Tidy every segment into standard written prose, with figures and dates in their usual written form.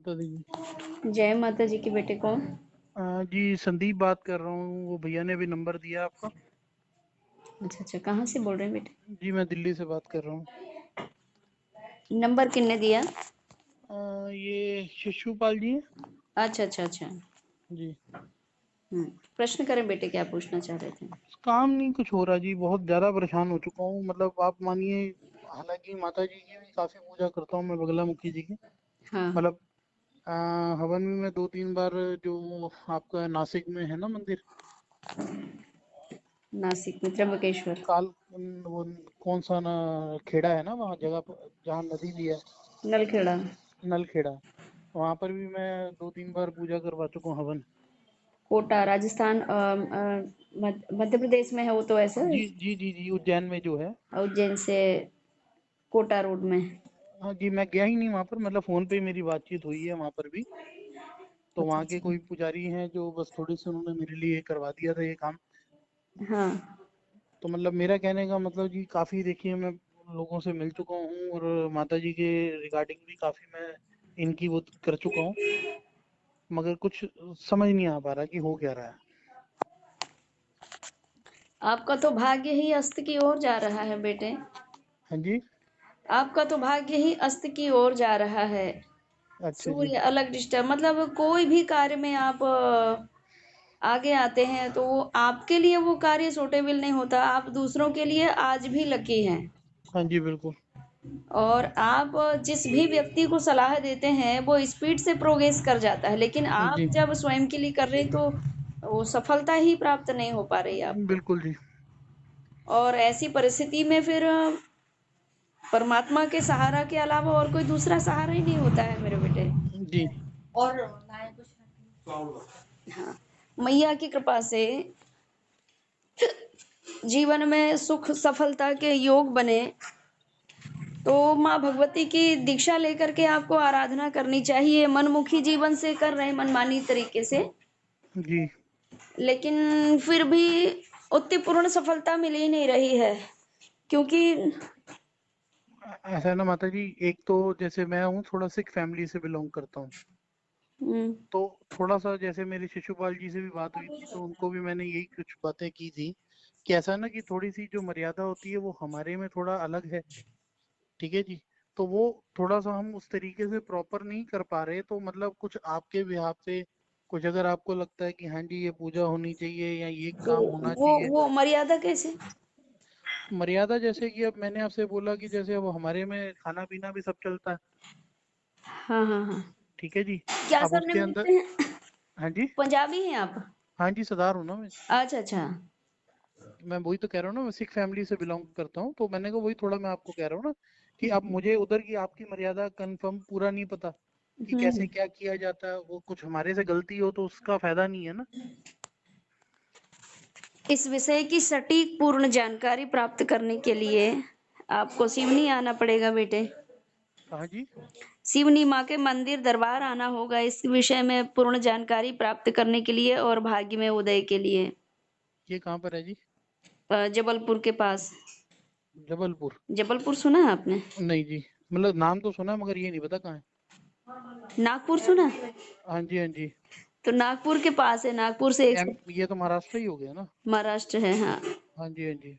बता दीजिए। जय माता जी की बेटे कौन? जी संदीप बात कर रहा हूँ, वो भैया ने भी नंबर दिया आपका। अच्छा अच्छा, कहाँ से बोल रहे हैं बेटे? जी मैं दिल्ली से बात कर रहा हूँ। नंबर किसने दिया? ये शिशुपाल जी हैं। अच्छा अच्छा अच्छा। जी। प्रश्न करें बेटे, क्या पूछना चाह रहे थे? काम नहीं कुछ हो रहा जी, बहुत ज़्यादा परेशान हो चुका हूँ, मतलब आप मानिए। हालांकि माता जी की भी काफ़ी पूजा करता हूँ मैं, बगला मुखी जी की। हाँ। मतलब अ, हवन में मैं 2-3 बार, जो आपका नासिक में है ना मंदिर, नासिक में त्र्यंबकेश्वर। काल वो कौन सा ना खेड़ा है ना वहाँ जगह पर, जहाँ नदी भी है, नलखेड़ा। नलखेड़ा। वहाँ पर भी मैं 2-3 बार पूजा करवा चुका हूँ, हवन। कोटा राजस्थान, मध्य प्रदेश में है वो तो ऐसा। जी जी जी जी, उज्जैन में जो है। उज्जैन से कोटा रोड में। हाँ जी, मैं गया ही नहीं वहाँ पर, मतलब फोन पे ही मेरी बातचीत हुई है वहाँ पर भी। तो अच्छा वहाँ के अच्छा। कोई पुजारी हैं जो बस थोड़ी सी उन्होंने मेरे लिए करवा दिया था ये काम। हाँ। तो मतलब मेरा कहने का मतलब जी, काफ़ी देखिए मैं लोगों से मिल चुका हूँ, और माता जी के रिगार्डिंग भी काफ़ी मैं इनकी वो कर चुका हूँ, मगर कुछ समझ नहीं आ पा रहा कि हो क्या रहा है। आपका तो भाग्य ही अस्त की ओर जा रहा है बेटे। हाँ जी। आपका तो भाग्य ही अस्त की ओर जा रहा है। अच्छा जी। सूर्य अलग डिस्टर्ब, मतलब कोई भी कार्य में आप आगे आते हैं तो वो आपके लिए वो कार्य सूटेबल नहीं होता। आप दूसरों के लिए आज भी लकी हैं। हाँ जी बिल्कुल। और आप जिस भी व्यक्ति को सलाह देते हैं वो स्पीड से प्रोग्रेस कर जाता है, लेकिन आप जी जब स्वयं के लिए कर रहे हैं तो वो सफलता ही प्राप्त नहीं हो पा रही है आपको। बिल्कुल जी। और ऐसी परिस्थिति में फिर परमात्मा के सहारा के अलावा और कोई दूसरा सहारा ही नहीं होता है मेरे बेटे। जी और हाँ, मैया की कृपा से जीवन में सुख सफलता के योग बने तो माँ भगवती की दीक्षा लेकर के आपको आराधना करनी चाहिए। मनमुखी जीवन से कर रहे हैं मनमानी तरीके से, जी। लेकिन फिर भी उतनी पूर्ण सफलता मिल ही नहीं रही है, क्योंकि ऐसा है ना माता जी, एक तो जैसे मैं हूँ थोड़ा सिख फैमिली से बिलोंग करता हूँ। हम्म, तो थोड़ा सा जैसे मेरी शिशुपाल जी से भी बात हुई थी, तो उनको भी मैंने यही कुछ बातें की थी कि ऐसा ना कि थोड़ी सी जो मर्यादा होती है वो हमारे में थोड़ा अलग है। ठीक है जी। तो वो थोड़ा सा हम उस तरीके से प्रॉपर नहीं कर पा रहे, तो मतलब कुछ आपके बिहाफ से कुछ अगर आपको लगता है कि हाँ जी ये पूजा होनी चाहिए या ये तो काम होना वो चाहिए। वो मर्यादा कैसे? मर्यादा जैसे कि अब मैंने आपसे बोला कि जैसे अब हमारे में खाना पीना भी सब चलता है। हाँ हाँ हाँ। ठीक है जी। क्या अब उसके सरनेम अंदर, लिखते हैं? हाँ जी। पंजाबी हैं आप? हाँ जी, सरदार हूँ ना मैं। अच्छा अच्छा। मैं वही तो कह रहा हूँ ना, मैं सिख फैमिली से बिलोंग करता हूँ, तो मैंने कहा वही थोड़ा मैं आपको कह रहा हूँ ना कि अब मुझे उधर की आपकी मर्यादा कंफर्म पूरा नहीं पता कि कैसे हम्म। क्या किया जाता है। वो कुछ हमारे से गलती हो तो उसका फायदा नहीं है ना। इस विषय की सटीक पूर्ण जानकारी प्राप्त करने के लिए आपको सिवनी आना पड़ेगा बेटे। कहाँ जी? सिवनी माँ के मंदिर दरबार आना होगा इस विषय में पूर्ण जानकारी प्राप्त करने के लिए और भाग्य में उदय के लिए। ये कहाँ पर है जी? जबलपुर के पास। जबलपुर? जबलपुर सुना है आपने? नहीं जी, मतलब नाम तो सुना मगर ये नहीं पता कहाँ है। नागपुर सुना? हाँ जी हाँ जी। तो नागपुर के पास है। नागपुर से एक एम ये तो महाराष्ट्र ही हो गया ना। महाराष्ट्र है, हाँ। हाँ जी हाँ जी।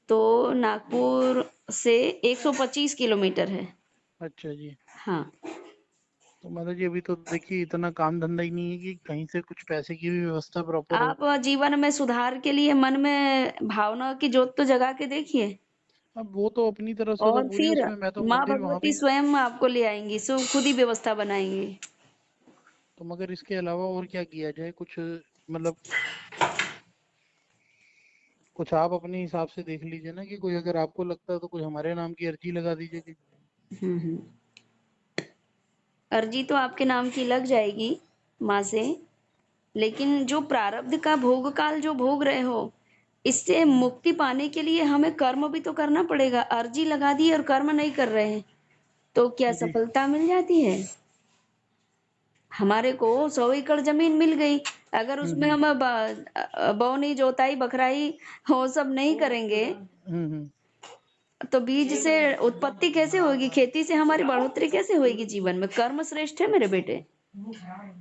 तो नागपुर से 125 किलोमीटर है। अच्छा जी। हाँ। तो मतलब जी अभी तो देखिए इतना काम धंधा ही नहीं है कि कहीं से कुछ पैसे की भी व्यवस्था प्रॉपर हो। आप जीवन में सुधार के लिए मन में भावना की जोत तो जगा के देखिए, अब वो तो अपनी तरफ से तो और पूरी, फिर उसमें मैं तो माँ मंदिर वहां भगवती भी। स्वयं आपको ले आएंगी, सो खुद ही व्यवस्था बनाएंगी। तो मगर इसके अलावा और क्या किया जाए कुछ, मतलब कुछ आप अपने हिसाब से देख लीजिए ना कि कोई अगर आपको लगता है तो कोई हमारे नाम की अर्जी लगा दीजिए कि। हम्म। अर्जी तो आपके नाम की लग जाएगी माँ से, लेकिन जो प्रारब्ध का भोग काल जो भोग रहे हो, इससे हम्म, मुक्ति पाने के लिए हमें कर्म भी तो करना पड़ेगा। अर्जी लगा दी और कर्म नहीं कर रहे हैं तो क्या जी। सफलता मिल जाती है? हमारे को 100 एकड़ जमीन मिल गई, अगर उसमें हम्म। हम बोनी जोताई बखराई वो सब नहीं करेंगे हम्म। तो बीज से उत्पत्ति कैसे होगी? खेती से हमारी बढ़ोतरी कैसे होगी जीवन में? कर्म श्रेष्ठ है मेरे बेटे।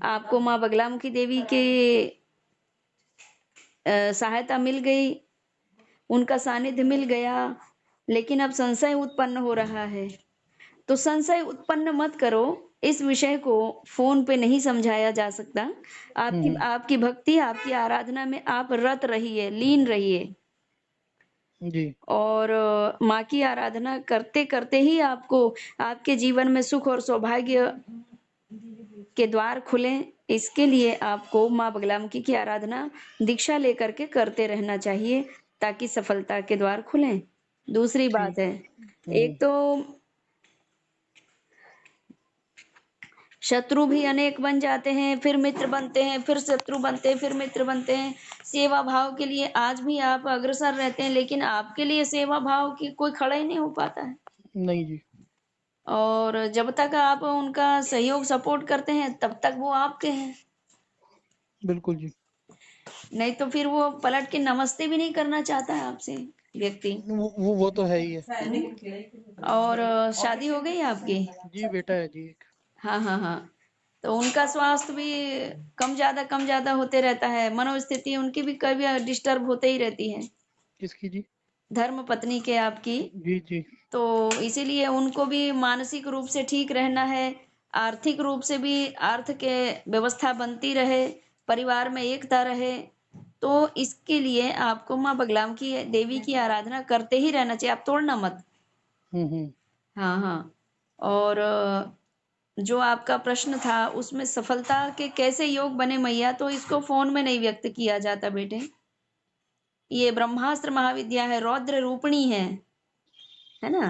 आपको माँ बगलामुखी देवी के सहायता मिल गई, उनका सानिध्य मिल गया, लेकिन अब संशय उत्पन्न हो रहा है। तो संशय उत्पन्न मत करो। इस विषय को फोन पे नहीं समझाया जा सकता। आपकी भक्ति, आपकी आराधना में आप रत रहिए, लीन रहिए। जी और माँ की आराधना करते करते ही आपको आपके जीवन में सुख और सौभाग्य के द्वार खुलें। इसके लिए आपको माँ बगलामुखी की आराधना दीक्षा लेकर के करते रहना चाहिए, ताकि सफलता के द्वार खुलें। दूसरी बात ठीक। है, एक तो शत्रु भी अनेक बन जाते हैं, फिर मित्र बनते हैं, फिर शत्रु बनते हैं, फिर मित्र बनते हैं। सेवा भाव के लिए आज भी आप अग्रसर रहते हैं, लेकिन आपके लिए सेवा भाव की कोई खड़ा ही नहीं हो पाता है। नहीं जी। और जब तक आप उनका सहयोग सपोर्ट करते हैं, तब तक वो आपके हैं। बिल्कुल जी। नहीं तो फिर वो पलट के नमस्ते भी नहीं करना चाहता है आपसे व्यक्ति। वो तो है ही है। और शादी हो गई आपकी? जी बेटा है जी एक। हाँ हाँ हाँ। तो उनका स्वास्थ्य भी कम ज्यादा होते रहता है, मनोस्थिति उनकी भी कभी डिस्टर्ब होते ही रहती है। किसकी जी? धर्म पत्नी के आपकी। जी जी। तो इसीलिए उनको भी मानसिक रूप से ठीक रहना है, आर्थिक रूप से भी अर्थ के व्यवस्था बनती रहे, परिवार में एकता रहे। तो इसके लिए आपको माँ बगलाम की देवी की आराधना करते ही रहना चाहिए, आप तोड़ना मत। हम्म। हाँ हाँ। और जो आपका प्रश्न था उसमें सफलता के कैसे योग बने मैया, तो इसको फोन में नहीं व्यक्त किया जाता बेटे। ये ब्रह्मास्त्र महाविद्या है, रौद्र रूपिणी है ना।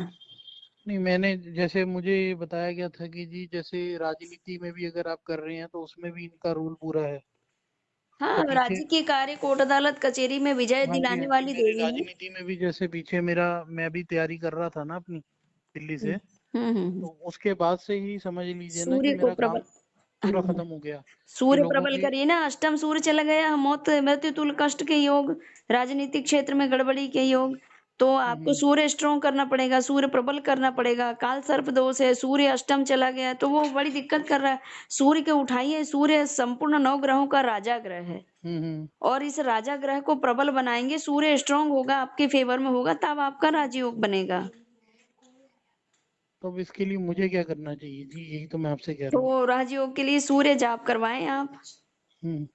नहीं, मैंने जैसे मुझे ये बताया गया था कि जी जैसे राजनीति में भी अगर आप कर रहे हैं तो उसमें भी इनका रूल पूरा है। हाँ, तो पीछे। राज्य की कार्य कोर्ट अदालत कचेरी में विजय हाँ जी दिलाने हाँ जी, वाली मेरी देवी है। राजनीति में भी जैसे पीछे मेरा, मैं भी तैयारी कर रहा था ना अपनी दिल्ली से। हम्म। तो उसके बाद से ही समझ लीजिए ना कि सूर्य को मेरा काम प्रबल, पूरा हाँ, खत्म हो गया। कि सूर्य लोगों प्रबल की। करिए ना, अष्टम सूर्य चला गया, मौत मृत्यु तुल्य कष्ट के योग, राजनीतिक क्षेत्र में गड़बड़ी के योग। तो आपको हम्म। सूर्य स्ट्रॉन्ग करना पड़ेगा, सूर्य प्रबल करना पड़ेगा। काल सर्प दोष है, सूर्य अष्टम चला गया तो वो बड़ी दिक्कत कर रहा है। सूर्य के उठाइए, सूर्य संपूर्ण 9 ग्रहों का राजा ग्रह है। हम्म। और इस राजा ग्रह को प्रबल बनाएंगे, सूर्य स्ट्रांग होगा, आपके फेवर में होगा, तब आपका राजयोग बनेगा। तो अब इसके लिए मुझे क्या करना चाहिए जी, यही तो मैं आपसे कह रहा हूँ। तो राजयोग के लिए सूर्य जाप करवाएं आप। हम्म।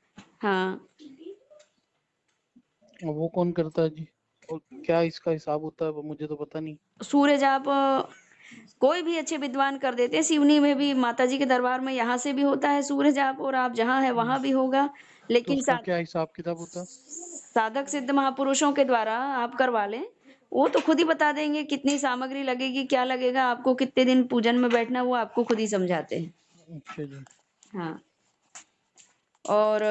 हाँ, और वो कौन करता है जी? और क्या इसका हिसाब होता है वो मुझे तो पता नहीं। सूर्य जाप कोई भी अच्छे विद्वान कर देते हैं। सिवनी में भी माता जी के दरबार में यहाँ से भी होता है सूर्य जाप, और आप जहाँ है हम्म। वहां भी होगा। तो लेकिन उसका क्या हिसाब किताब होता है? साधक सिद्ध महापुरुषों के द्वारा आप करवा लें, वो तो खुद ही बता देंगे कितनी सामग्री लगेगी, क्या लगेगा, आपको कितने दिन पूजन में बैठना, वो आपको खुद ही समझाते हैं। अच्छा जी। हाँ। और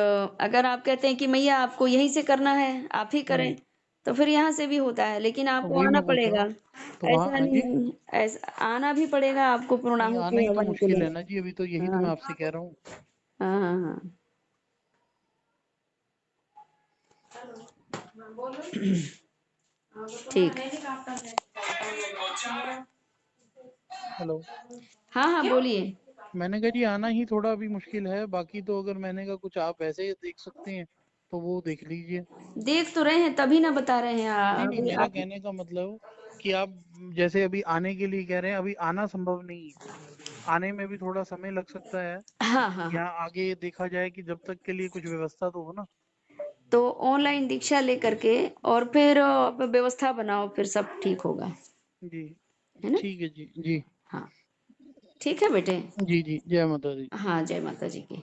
अगर आप कहते हैं कि मैया आपको यहीं से करना है, आप ही करें, हम्म। तो फिर यहाँ से भी होता है, लेकिन तो आपको वही आना मैं पूछ रहा पड़ेगा। हूँ। तो वहाँ, ऐसा हाँ जी। नहीं, ऐसा आना भी पड़ेगा आपको नहीं, आना पूर्णाहुति ही तो हवन के मुश्किल लिए। है ना जी, अभी तो यही तो हाँ मैं आपसे कह रहा हूँ। हाँ हाँ हाँ। ठीक। हेलो। हाँ हाँ बोलिए। मैंने कहा जी आना ही थोड़ा अभी मुश्किल है, बाकी तो अगर मैंने कहा कुछ आप ऐसे ही देख सकते हैं तो वो देख लीजिए। देख तो रहे हैं, तभी ना बता रहे हैं नहीं नहीं, अभी मेरा आप। कहने का मतलब कि आप जैसे अभी आने के लिए कह रहे हैं, अभी आना संभव नहीं है। आने में भी थोड़ा समय लग सकता है। हाँ हाँ हाँ। यहाँ आगे देखा जाए कि जब तक के लिए कुछ व्यवस्था तो हो ना। तो ऑनलाइन दीक्षा लेकर के और फिर व्यवस्था बनाओ, फिर सब ठीक होगा। जी। है ना। ठीक है जी। जी हाँ, ठीक है बेटे। जी। जी, जय माता दी। हाँ, जय माता जी की।